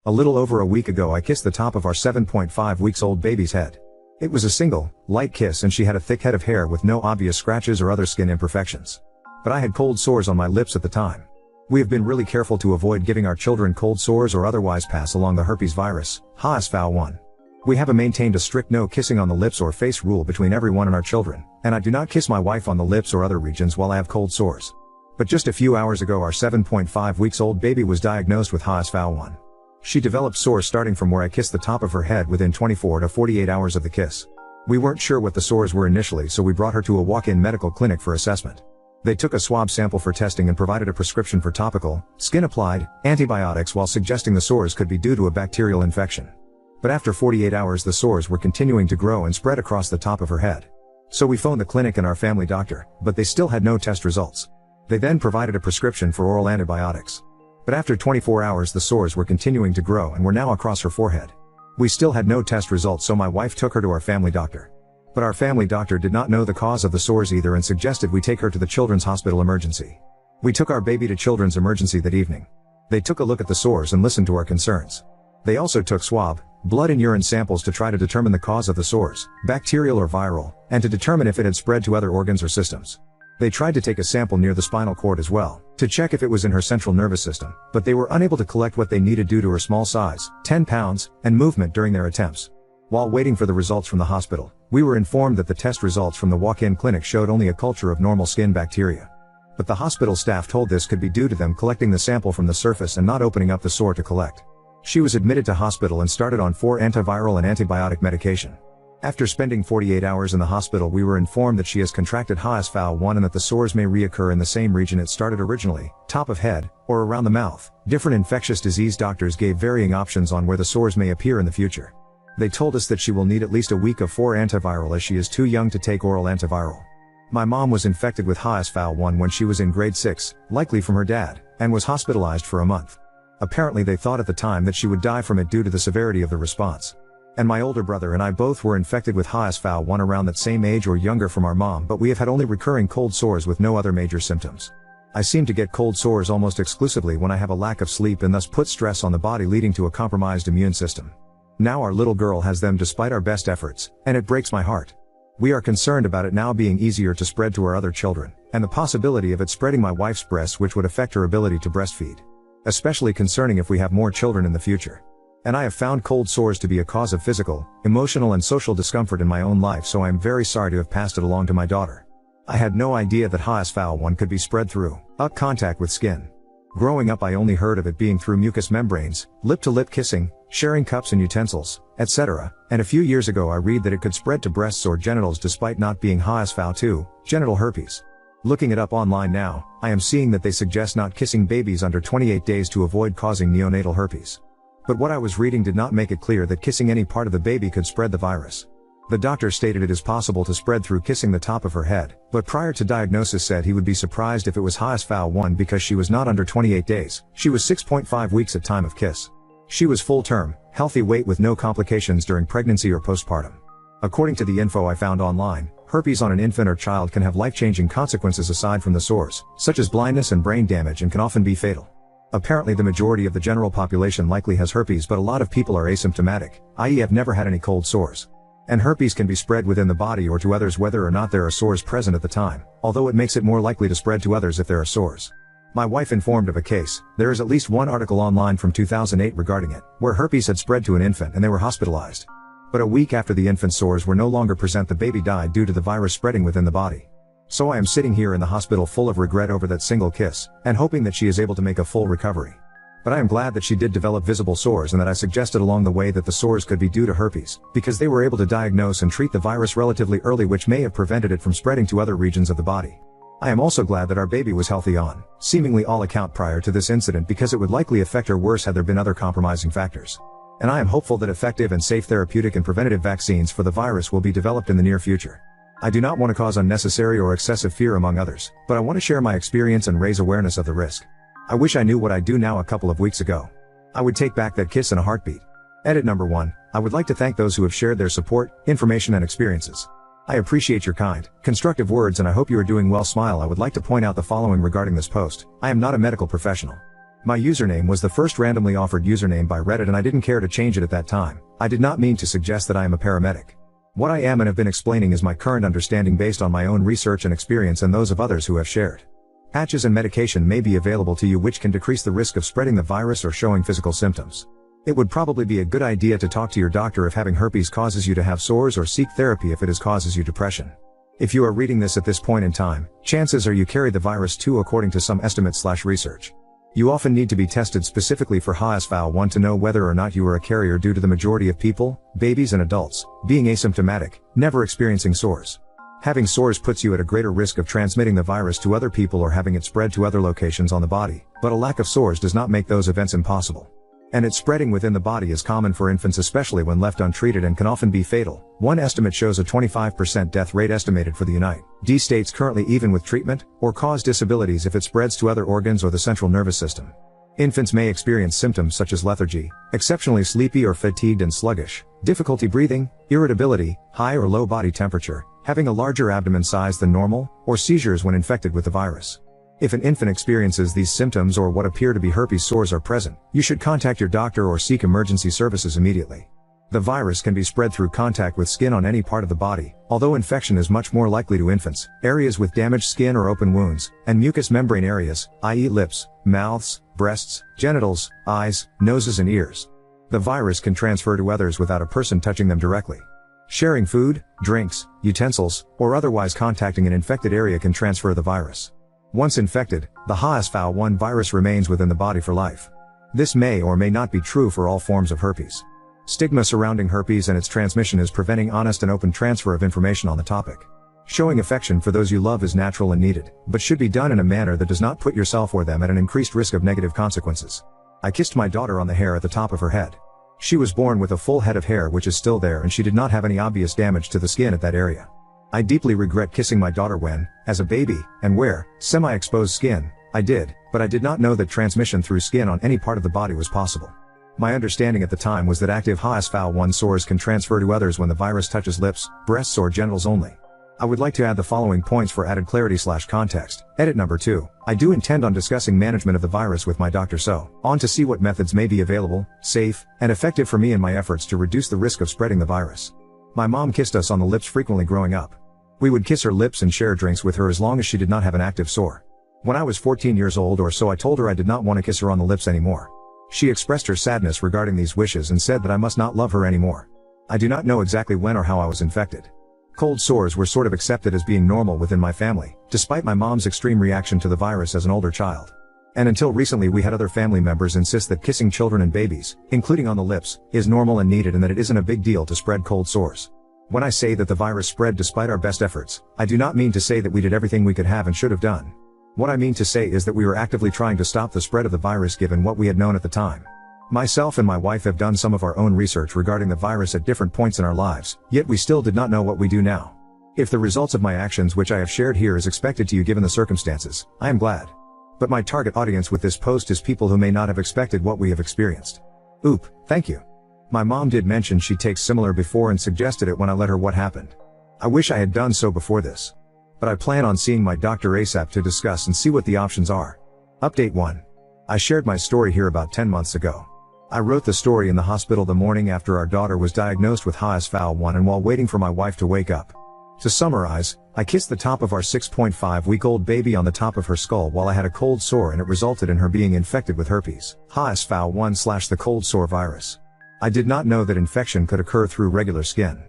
A little over a week ago I kissed the top of our 7.5 weeks old baby's head. It was a single, light kiss and she had a thick head of hair with no obvious scratches or other skin imperfections. But I had cold sores on my lips at the time. We have been really careful to avoid giving our children cold sores or otherwise pass along the herpes virus, HSV1. We have maintained a strict no kissing on the lips or face rule between everyone and our children, and I do not kiss my wife on the lips or other regions while I have cold sores. But just a few hours ago our 7.5 weeks old baby was diagnosed with HSV1. She developed sores starting from where I kissed the top of her head within 24 to 48 hours of the kiss. We weren't sure what the sores were initially, so we brought her to a walk-in medical clinic for assessment. They took a swab sample for testing and provided a prescription for topical, skin-applied, antibiotics while suggesting the sores could be due to a bacterial infection. But after 48 hours the sores were continuing to grow and spread across the top of her head. So we phoned the clinic and our family doctor, but they still had no test results. They then provided a prescription for oral antibiotics. But after 24 hours the sores were continuing to grow and were now across her forehead. We still had no test results, so my wife took her to our family doctor. But our family doctor did not know the cause of the sores either and suggested we take her to the Children's Hospital Emergency. We took our baby to Children's Emergency that evening. They took a look at the sores and listened to our concerns. They also took swab, blood and urine samples to try to determine the cause of the sores, bacterial or viral, and to determine if it had spread to other organs or systems. They tried to take a sample near the spinal cord as well, to check if it was in her central nervous system, but they were unable to collect what they needed due to her small size, 10 pounds, and movement during their attempts. While waiting for the results from the hospital, we were informed that the test results from the walk-in clinic showed only a culture of normal skin bacteria. But the hospital staff told this could be due to them collecting the sample from the surface and not opening up the sore to collect. She was admitted to hospital and started on 4 antiviral and antibiotic medication. After spending 48 hours in the hospital we were informed that she has contracted HSV1 and that the sores may reoccur in the same region it started originally, top of head, or around the mouth. Different infectious disease doctors gave varying options on where the sores may appear in the future. They told us that she will need at least a week of 4 antiviral as she is too young to take oral antiviral. My mom was infected with HSV1 when she was in grade 6, likely from her dad, and was hospitalized for a month. Apparently they thought at the time that she would die from it due to the severity of the response. And my older brother and I both were infected with HSV1 around that same age or younger from our mom, but we have had only recurring cold sores with no other major symptoms. I seem to get cold sores almost exclusively when I have a lack of sleep and thus put stress on the body, leading to a compromised immune system. Now our little girl has them despite our best efforts, and it breaks my heart. We are concerned about it now being easier to spread to our other children, and the possibility of it spreading my wife's breasts, which would affect her ability to breastfeed. Especially concerning if we have more children in the future. And I have found cold sores to be a cause of physical, emotional and social discomfort in my own life, so I am very sorry to have passed it along to my daughter. I had no idea that HSV1 could be spread through contact with skin. Growing up I only heard of it being through mucous membranes, lip-to-lip kissing, sharing cups and utensils, etc., and a few years ago I read that it could spread to breasts or genitals despite not being HSV2, genital herpes. Looking it up online now, I am seeing that they suggest not kissing babies under 28 days to avoid causing neonatal herpes. But what I was reading did not make it clear that kissing any part of the baby could spread the virus. The doctor stated it is possible to spread through kissing the top of her head, but prior to diagnosis said he would be surprised if it was HSV1 because she was not under 28 days, she was 6.5 weeks at time of kiss. She was full term, healthy weight with no complications during pregnancy or postpartum. According to the info I found online, herpes on an infant or child can have life-changing consequences aside from the sores, such as blindness and brain damage, and can often be fatal. Apparently the majority of the general population likely has herpes, but a lot of people are asymptomatic, i.e. have never had any cold sores. And herpes can be spread within the body or to others whether or not there are sores present at the time, although it makes it more likely to spread to others if there are sores. My wife informed of a case. There is at least one article online from 2008 regarding it, where herpes had spread to an infant and they were hospitalized. But a week after the infant's sores were no longer present, the baby died due to the virus spreading within the body. So I am sitting here in the hospital full of regret over that single kiss, and hoping that she is able to make a full recovery. But I am glad that she did develop visible sores and that I suggested along the way that the sores could be due to herpes, because they were able to diagnose and treat the virus relatively early, which may have prevented it from spreading to other regions of the body. I am also glad that our baby was healthy on seemingly all account prior to this incident, because it would likely affect her worse had there been other compromising factors. And I am hopeful that effective and safe therapeutic and preventative vaccines for the virus will be developed in the near future. I do not want to cause unnecessary or excessive fear among others, but I want to share my experience and raise awareness of the risk. I wish I knew what I do now a couple of weeks ago. I would take back that kiss in a heartbeat. Edit number 1. I would like to thank those who have shared their support, information and experiences. I appreciate your kind, constructive words and I hope you are doing well. Smile. I would like to point out the following regarding this post. I am not a medical professional. My username was the first randomly offered username by Reddit and I didn't care to change it at that time. I did not mean to suggest that I am a paramedic. What I am and have been explaining is my current understanding based on my own research and experience and those of others who have shared. Patches and medication may be available to you which can decrease the risk of spreading the virus or showing physical symptoms. It would probably be a good idea to talk to your doctor if having herpes causes you to have sores or seek therapy if it causes you depression. If you are reading this at this point in time, chances are you carry the virus too according to some estimates/research. You often need to be tested specifically for HSV-1 to know whether or not you are a carrier due to the majority of people, babies and adults, being asymptomatic, never experiencing sores. Having sores puts you at a greater risk of transmitting the virus to other people or having it spread to other locations on the body, but a lack of sores does not make those events impossible. And its spreading within the body is common for infants especially when left untreated and can often be fatal. One estimate shows a 25% death rate estimated for the United States currently even with treatment, or cause disabilities if it spreads to other organs or the central nervous system. Infants may experience symptoms such as lethargy, exceptionally sleepy or fatigued and sluggish, difficulty breathing, irritability, high or low body temperature, having a larger abdomen size than normal, or seizures when infected with the virus. If an infant experiences these symptoms or what appear to be herpes sores are present, you should contact your doctor or seek emergency services immediately. The virus can be spread through contact with skin on any part of the body, although infection is much more likely to infants, areas with damaged skin or open wounds, and mucous membrane areas, i.e. lips, mouths, breasts, genitals, eyes, noses and ears. The virus can transfer to others without a person touching them directly. Sharing food, drinks, utensils, or otherwise contacting an infected area can transfer the virus. Once infected, the HSV-1 virus remains within the body for life. This may or may not be true for all forms of herpes. Stigma surrounding herpes and its transmission is preventing honest and open transfer of information on the topic. Showing affection for those you love is natural and needed, but should be done in a manner that does not put yourself or them at an increased risk of negative consequences. I kissed my daughter on the hair at the top of her head. She was born with a full head of hair which is still there and she did not have any obvious damage to the skin at that area. I deeply regret kissing my daughter when, as a baby, and where, semi-exposed skin, I did, but I did not know that transmission through skin on any part of the body was possible. My understanding at the time was that active HSV-1 sores can transfer to others when the virus touches lips, breasts or genitals only. I would like to add the following points for added clarity/context. Edit number 2. I do intend on discussing management of the virus with my doctor so on to see what methods may be available, safe, and effective for me in my efforts to reduce the risk of spreading the virus. My mom kissed us on the lips frequently growing up. We would kiss her lips and share drinks with her as long as she did not have an active sore. When I was 14 years old or so I told her I did not want to kiss her on the lips anymore. She expressed her sadness regarding these wishes and said that I must not love her anymore. I do not know exactly when or how I was infected. Cold sores were sort of accepted as being normal within my family, despite my mom's extreme reaction to the virus as an older child. And until recently we had other family members insist that kissing children and babies, including on the lips, is normal and needed and that it isn't a big deal to spread cold sores. When I say that the virus spread despite our best efforts, I do not mean to say that we did everything we could have and should have done. What I mean to say is that we were actively trying to stop the spread of the virus given what we had known at the time. Myself and my wife have done some of our own research regarding the virus at different points in our lives, yet we still did not know what we do now. If the results of my actions which I have shared here is expected to you given the circumstances, I am glad. But my target audience with this post is people who may not have expected what we have experienced. Oop, thank you. My mom did mention she takes similar before and suggested it when I let her what happened. I wish I had done so before this. But I plan on seeing my doctor ASAP to discuss and see what the options are. Update 1. I shared my story here about 10 months ago. I wrote the story in the hospital the morning after our daughter was diagnosed with HSV-1 and while waiting for my wife to wake up. To summarize, I kissed the top of our 6.5-week-old baby on the top of her skull while I had a cold sore and it resulted in her being infected with herpes, HSV-1/the cold sore virus. I did not know that infection could occur through regular skin.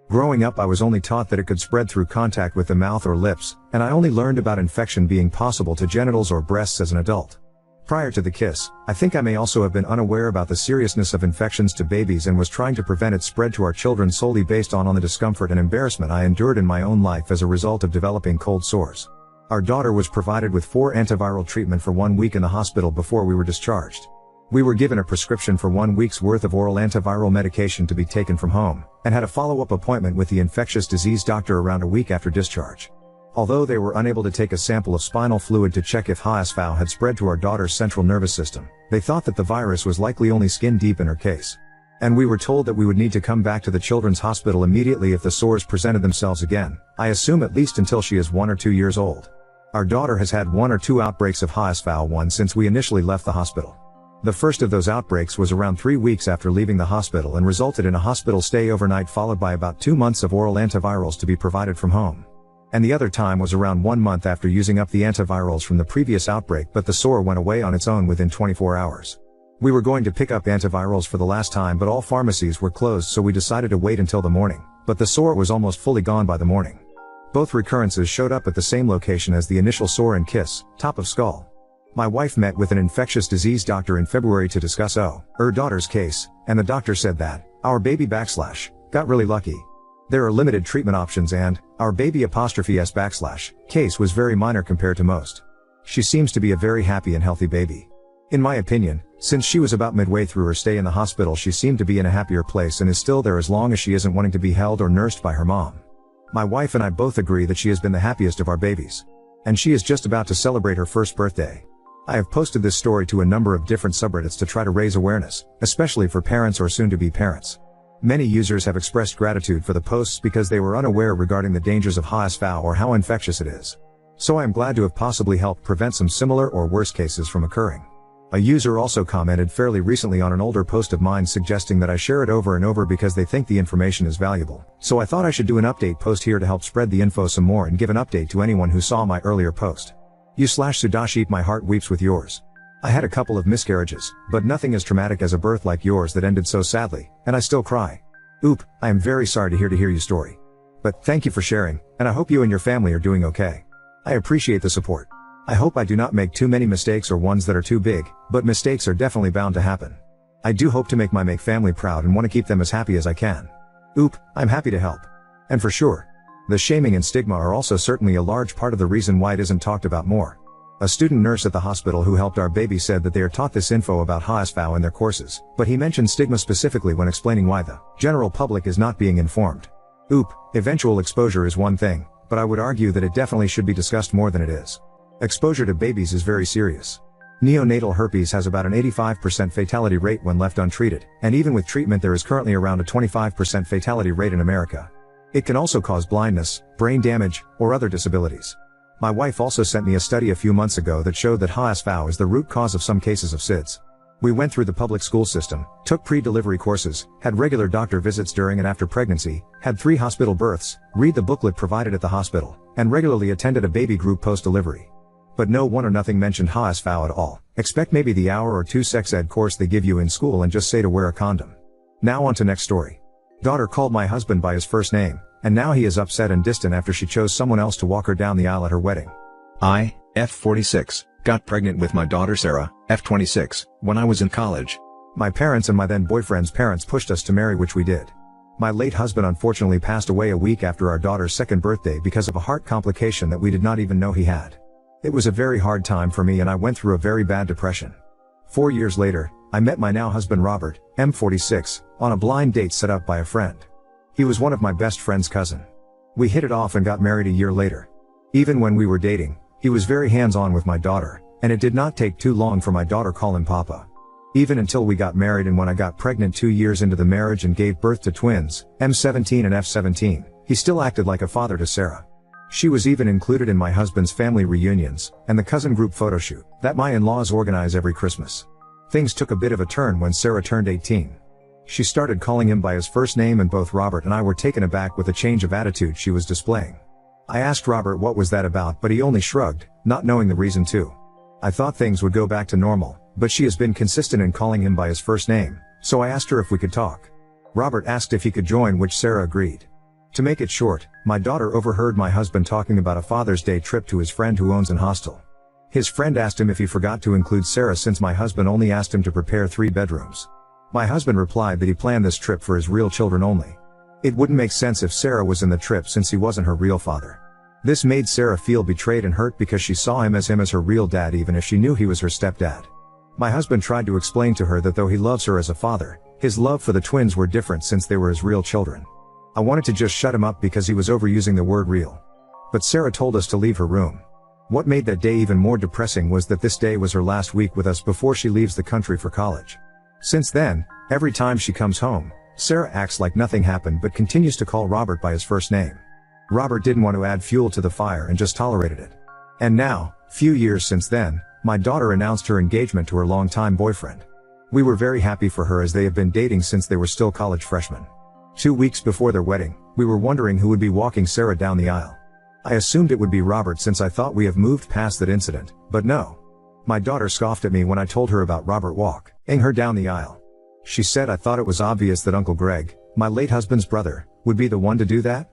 Growing up I was only taught that it could spread through contact with the mouth or lips, and I only learned about infection being possible to genitals or breasts as an adult. Prior to the kiss, I think I may also have been unaware about the seriousness of infections to babies and was trying to prevent its spread to our children solely based on the discomfort and embarrassment I endured in my own life as a result of developing cold sores. Our daughter was provided with 4 antiviral treatment for 1 week in the hospital before we were discharged. We were given a prescription for 1 week's worth of oral antiviral medication to be taken from home, and had a follow-up appointment with the infectious disease doctor around a week after discharge. Although they were unable to take a sample of spinal fluid to check if HSV had spread to our daughter's central nervous system, they thought that the virus was likely only skin deep in her case. And we were told that we would need to come back to the children's hospital immediately if the sores presented themselves again, I assume at least until she is 1 or 2 years old. Our daughter has had 1 or 2 outbreaks of HSV-1 since we initially left the hospital. The first of those outbreaks was around 3 weeks after leaving the hospital and resulted in a hospital stay overnight, followed by about 2 months of oral antivirals to be provided from home. And the other time was around 1 month after using up the antivirals from the previous outbreak, but the sore went away on its own within 24 hours. We were going to pick up antivirals for the last time, but all pharmacies were closed, so we decided to wait until the morning, but the sore was almost fully gone by the morning. Both recurrences showed up at the same location as the initial sore and kiss, top of skull. My wife met with an infectious disease doctor in February to discuss her daughter's case, and the doctor said that our baby got really lucky. There are limited treatment options, and our baby case was very minor compared to most. She seems to be a very happy and healthy baby. In my opinion, since she was about midway through her stay in the hospital, she seemed to be in a happier place and is still there as long as she isn't wanting to be held or nursed by her mom. My wife and I both agree that she has been the happiest of our babies. And she is just about to celebrate her first birthday. I have posted this story to a number of different subreddits to try to raise awareness, especially for parents or soon-to-be parents. Many users have expressed gratitude for the posts because they were unaware regarding the dangers of HSV or how infectious it is. So I am glad to have possibly helped prevent some similar or worse cases from occurring. A user also commented fairly recently on an older post of mine suggesting that I share it over and over because they think the information is valuable. So I thought I should do an update post here to help spread the info some more and give an update to anyone who saw my earlier post. You/Sudashi, my heart weeps with yours. I had a couple of miscarriages, but nothing as traumatic as a birth like yours that ended so sadly, and I still cry. Oop, I am very sorry to hear your story. But thank you for sharing, and I hope you and your family are doing okay. I appreciate the support. I hope I do not make too many mistakes or ones that are too big, but mistakes are definitely bound to happen. I do hope to make my family proud and want to keep them as happy as I can. Oop, I'm happy to help. And for sure, the shaming and stigma are also certainly a large part of the reason why it isn't talked about more. A student nurse at the hospital who helped our baby said that they are taught this info about HSV in their courses, but he mentioned stigma specifically when explaining why the general public is not being informed. Oop, eventual exposure is one thing, but I would argue that it definitely should be discussed more than it is. Exposure to babies is very serious. Neonatal herpes has about an 85% fatality rate when left untreated, and even with treatment there is currently around a 25% fatality rate in America. It can also cause blindness, brain damage, or other disabilities. My wife also sent me a study a few months ago that showed that HSV is the root cause of some cases of SIDS. We went through the public school system, took pre-delivery courses, had regular doctor visits during and after pregnancy, had 3 hospital births, read the booklet provided at the hospital, and regularly attended a baby group post-delivery. But no one or nothing mentioned HSV at all. Expect maybe the hour or 2 sex ed course they give you in school and just say to wear a condom. Now on to next story. Daughter called my husband by his first name, and now he is upset and distant after she chose someone else to walk her down the aisle at her wedding. I, F46, got pregnant with my daughter Sarah, F26, when I was in college. My parents and my then boyfriend's parents pushed us to marry, which we did. My late husband unfortunately passed away a week after our daughter's second birthday because of a heart complication that we did not even know he had. It was a very hard time for me and I went through a very bad depression. 4 years later, I met my now husband Robert, M46, on a blind date set up by a friend. He was one of my best friend's cousin. We hit it off and got married a year later. Even when we were dating, he was very hands-on with my daughter, and it did not take too long for my daughter to call him Papa. Even until we got married, and when I got pregnant 2 years into the marriage and gave birth to twins, M17 and F17, he still acted like a father to Sarah. She was even included in my husband's family reunions, and the cousin group photo shoot, that my in-laws organize every Christmas. Things took a bit of a turn when Sarah turned 18. She started calling him by his first name and both Robert and I were taken aback with the change of attitude she was displaying. I asked Robert what was that about, but he only shrugged, not knowing the reason too. I thought things would go back to normal, but she has been consistent in calling him by his first name, so I asked her if we could talk. Robert asked if he could join, which Sarah agreed. To make it short, my daughter overheard my husband talking about a Father's Day trip to his friend who owns an hostel. His friend asked him if he forgot to include Sarah since my husband only asked him to prepare 3 bedrooms. My husband replied that he planned this trip for his real children only. It wouldn't make sense if Sarah was in the trip since he wasn't her real father. This made Sarah feel betrayed and hurt because she saw him as her real dad even if she knew he was her stepdad. My husband tried to explain to her that though he loves her as a father, his love for the twins were different since they were his real children. I wanted to just shut him up because he was overusing the word real. But Sarah told us to leave her room. What made that day even more depressing was that this day was her last week with us before she leaves the country for college. Since then, every time she comes home, Sarah acts like nothing happened but continues to call Robert by his first name. Robert didn't want to add fuel to the fire and just tolerated it. And now, few years since then, my daughter announced her engagement to her longtime boyfriend. We were very happy for her as they have been dating since they were still college freshmen. 2 weeks before their wedding, we were wondering who would be walking Sarah down the aisle. I assumed it would be Robert since I thought we have moved past that incident, but no. My daughter scoffed at me when I told her about Robert walking her down the aisle. She said I thought it was obvious that Uncle Greg, my late husband's brother, would be the one to do that.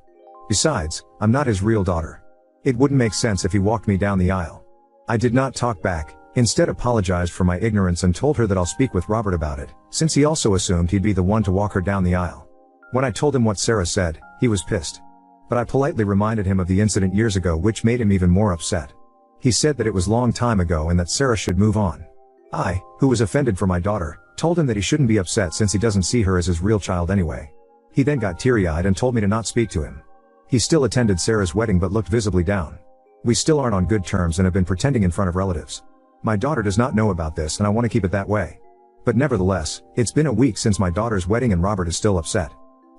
Besides, I'm not his real daughter. It wouldn't make sense if he walked me down the aisle. I did not talk back, instead apologized for my ignorance and told her that I'll speak with Robert about it, since he also assumed he'd be the one to walk her down the aisle. When I told him what Sarah said, he was pissed. But I politely reminded him of the incident years ago, which made him even more upset. He said that it was long time ago and that Sarah should move on. I, who was offended for my daughter, told him that he shouldn't be upset since he doesn't see her as his real child anyway. He then got teary-eyed and told me to not speak to him. He still attended Sarah's wedding but looked visibly down. We still aren't on good terms and have been pretending in front of relatives. My daughter does not know about this and I want to keep it that way. But nevertheless, it's been a week since my daughter's wedding and Robert is still upset.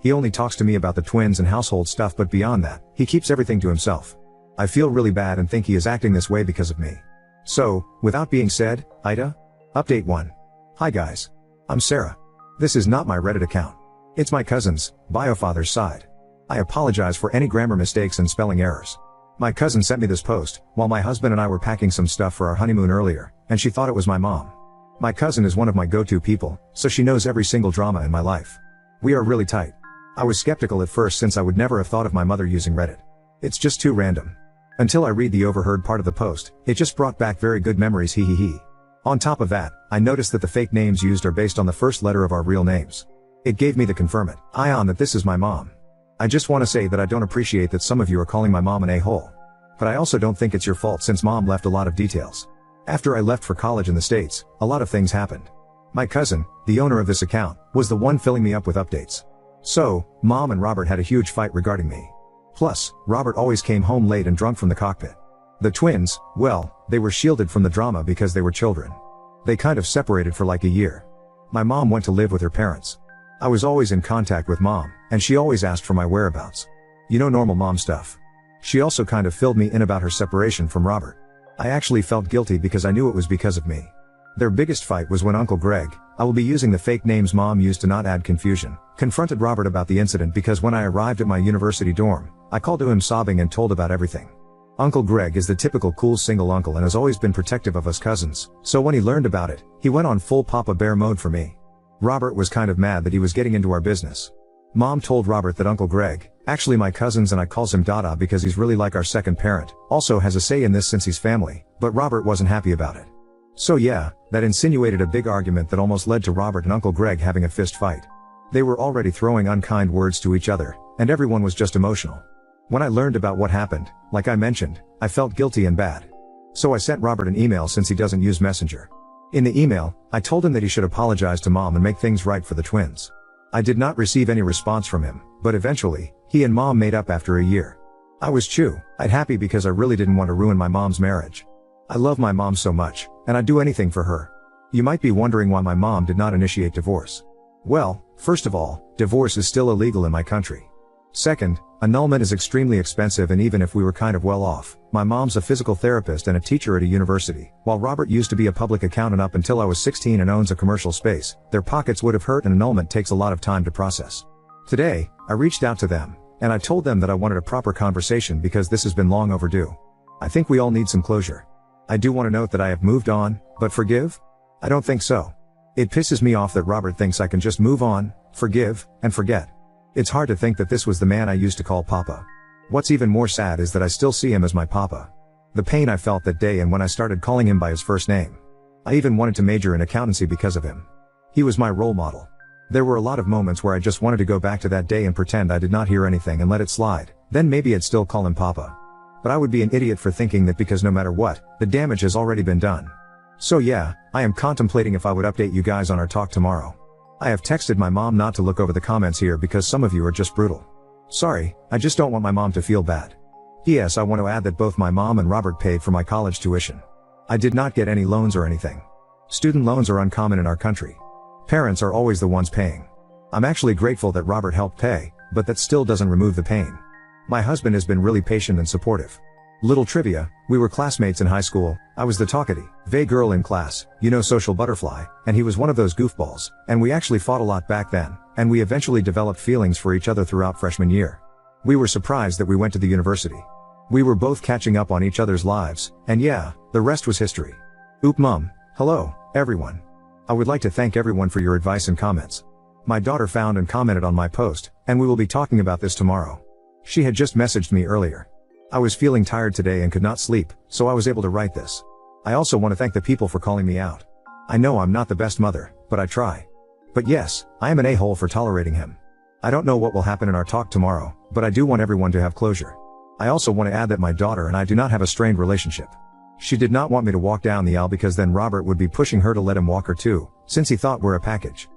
He only talks to me about the twins and household stuff, but beyond that, he keeps everything to himself. I feel really bad and think he is acting this way because of me. So, without being said, Ida? Update 1. Hi guys. I'm Sarah. This is not my Reddit account. It's my cousin's, biofather's side. I apologize for any grammar mistakes and spelling errors. My cousin sent me this post, while my husband and I were packing some stuff for our honeymoon earlier, and she thought it was my mom. My cousin is one of my go-to people, so she knows every single drama in my life. We are really tight. I was skeptical at first since I would never have thought of my mother using Reddit. It's just too random. Until I read the overheard part of the post, it just brought back very good memories, hee hee hee. On top of that, I noticed that the fake names used are based on the first letter of our real names. It gave me the confirm it, ion that this is my mom. I just want to say that I don't appreciate that some of you are calling my mom an a-hole. But I also don't think it's your fault since mom left a lot of details. After I left for college in the States, a lot of things happened. My cousin, the owner of this account, was the one filling me up with updates. So, mom and Robert had a huge fight regarding me. Plus, Robert always came home late and drunk from the cockpit. The twins, well, they were shielded from the drama because they were children. They kind of separated for like a year. My mom went to live with her parents. I was always in contact with mom, and she always asked for my whereabouts. You know, normal mom stuff. She also kind of filled me in about her separation from Robert. I actually felt guilty because I knew it was because of me. Their biggest fight was when Uncle Greg, I will be using the fake names mom used to not add confusion, confronted Robert about the incident because when I arrived at my university dorm, I called to him sobbing and told about everything. Uncle Greg is the typical cool single uncle and has always been protective of us cousins, so when he learned about it, he went on full Papa Bear mode for me. Robert was kind of mad that he was getting into our business. Mom told Robert that Uncle Greg, actually my cousins and I calls him Dada because he's really like our second parent, also has a say in this since he's family, but Robert wasn't happy about it. So yeah, that insinuated a big argument that almost led to Robert and Uncle Greg having a fist fight. They were already throwing unkind words to each other, and everyone was just emotional. When I learned about what happened, like I mentioned, I felt guilty and bad. So I sent Robert an email since he doesn't use Messenger. In the email, I told him that he should apologize to mom and make things right for the twins. I did not receive any response from him, but eventually, he and mom made up after a year. I was I'd happy because I really didn't want to ruin my mom's marriage. I love my mom so much, and I'd do anything for her. You might be wondering why my mom did not initiate divorce. Well, first of all, divorce is still illegal in my country. Second, annulment is extremely expensive, and even if we were kind of well off, my mom's a physical therapist and a teacher at a university, while Robert used to be a public accountant up until I was 16 and owns a commercial space. Their pockets would have hurt, and annulment takes a lot of time to process. Today, I reached out to them, and I told them that I wanted a proper conversation because this has been long overdue. I think we all need some closure. I do want to note that I have moved on, but forgive? I don't think so. It pisses me off that Robert thinks I can just move on, forgive, and forget. It's hard to think that this was the man I used to call Papa. What's even more sad is that I still see him as my Papa. The pain I felt that day and when I started calling him by his first name. I even wanted to major in accountancy because of him. He was my role model. There were a lot of moments where I just wanted to go back to that day and pretend I did not hear anything and let it slide, then maybe I'd still call him Papa. But I would be an idiot for thinking that because no matter what, the damage has already been done. So yeah, I am contemplating if I would update you guys on our talk tomorrow. I have texted my mom not to look over the comments here because some of you are just brutal. Sorry, I just don't want my mom to feel bad. P.S. I want to add that both my mom and Robert paid for my college tuition. I did not get any loans or anything. Student loans are uncommon in our country. Parents are always the ones paying. I'm actually grateful that Robert helped pay, but that still doesn't remove the pain. My husband has been really patient and supportive. Little trivia, we were classmates in high school. I was the talkative, vague girl in class, social butterfly, and he was one of those goofballs, and we actually fought a lot back then, and we eventually developed feelings for each other throughout freshman year. We were surprised that we went to the university. We were both catching up on each other's lives, and yeah, the rest was history. Oop mom, hello, everyone. I would like to thank everyone for your advice and comments. My daughter found and commented on my post, and we will be talking about this tomorrow. She had just messaged me earlier. I was feeling tired today and could not sleep, so I was able to write this. I also want to thank the people for calling me out. I know I'm not the best mother, but I try. But yes, I am an a-hole for tolerating him. I don't know what will happen in our talk tomorrow, but I do want everyone to have closure. I also want to add that my daughter and I do not have a strained relationship. She did not want me to walk down the aisle because then Robert would be pushing her to let him walk her too, since he thought we're a package.